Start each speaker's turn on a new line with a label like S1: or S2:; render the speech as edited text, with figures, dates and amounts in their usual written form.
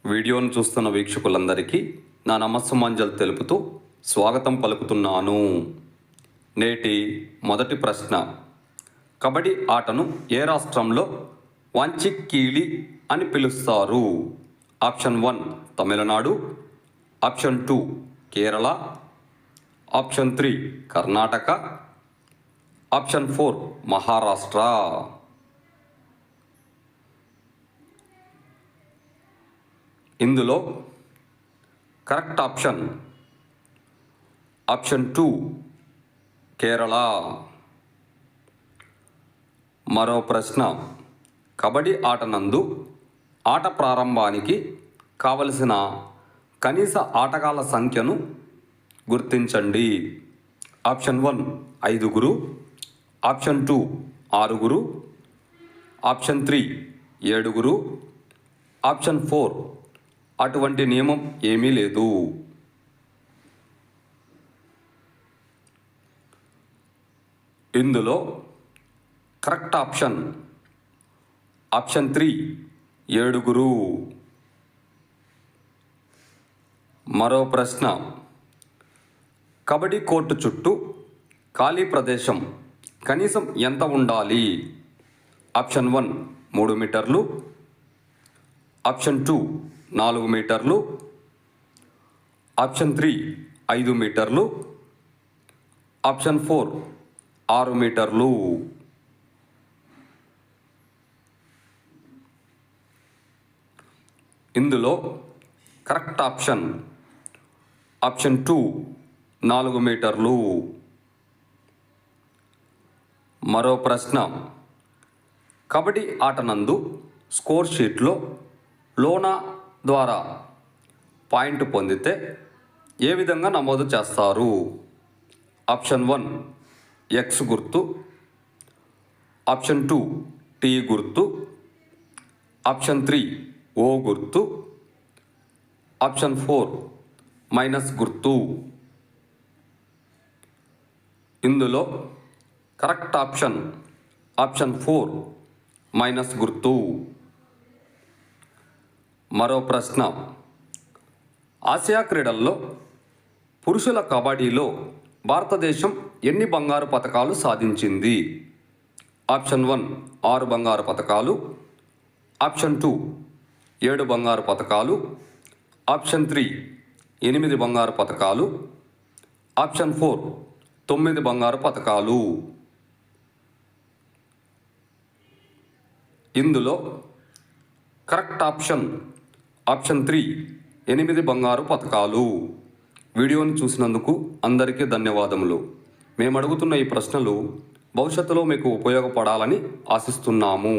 S1: వీడియోను చూస్తున్న వీక్షకులందరికీ నా నమస్సుమాంజలు తెలుపుతూ స్వాగతం పలుకుతున్నాను. నేటి మొదటి ప్రశ్న, కబడ్డీ ఆటను ఏ రాష్ట్రంలో వాంచిక్కీలి అని పిలుస్తారు? Option 1 Tamil Nadu, option 2 Kerala, option 3 Karnataka, option 4 Maharashtra. ఇందులో కరెక్ట్ ఆప్షన్ 2 కేరళ. మరో ప్రశ్న, కబడ్డీ ఆట నందు ఆట ప్రారంభానికి కావలసిన కనీస ఆటగాళ్ల సంఖ్యను గుర్తించండి. ఆప్షన్ 1 5, ఆప్షన్ 2 6, ఆప్షన్ 3 7, ఆప్షన్ 4 అటువంటి నియమం ఏమీ లేదు. ఇందులో కరెక్ట్ ఆప్షన్ 3 7. మరో ప్రశ్న, కబడ్డీ కోర్టు చుట్టూ ఖాళీ ప్రదేశం కనీసం ఎంత ఉండాలి? ఆప్షన్ 1 3 మీటర్లు, ఆప్షన్ 2 4 మీటర్లు, ఆప్షన్ 3 5 మీటర్లు, ఆప్షన్ 4 6 మీటర్లు. ఇందులో కరెక్ట్ ఆప్షన్ 2 4 మీటర్లు. మరో ప్రశ్న, కబడ్డీ ఆట నందు స్కోర్ షీట్లో లోనా ద్వారా పాయింట్ పొందితే ఏ విధంగా నమోదు చేస్తారు? ఆప్షన్ 1 X గుర్తు, ఆప్షన్ 2 T గుర్తు, ఆప్షన్ 3 O గుర్తు, ఆప్షన్ 4 మైనస్ గుర్తు. ఇందులో కరెక్ట్ ఆప్షన్ 4 మైనస్ గుర్తు. మరో ప్రశ్న, ఆసియా క్రీడల్లో పురుషుల కబడ్డీలో భారతదేశం ఎన్ని బంగారు పతకాలు సాధించింది? ఆప్షన్ 1 6 బంగారు పతకాలు, ఆప్షన్ 2 7 బంగారు పతకాలు, ఆప్షన్ 3 8 బంగారు పతకాలు, ఆప్షన్ 4 9 బంగారు పతకాలు. ఇందులో కరెక్ట్ ఆప్షన్ 3 8 బంగారు పతకాలు. వీడియోని చూసినందుకు అందరికీ ధన్యవాదములు. మేము అడుగుతున్న ఈ ప్రశ్నలు భవిష్యత్తులో మీకు ఉపయోగపడాలని ఆశిస్తున్నాము.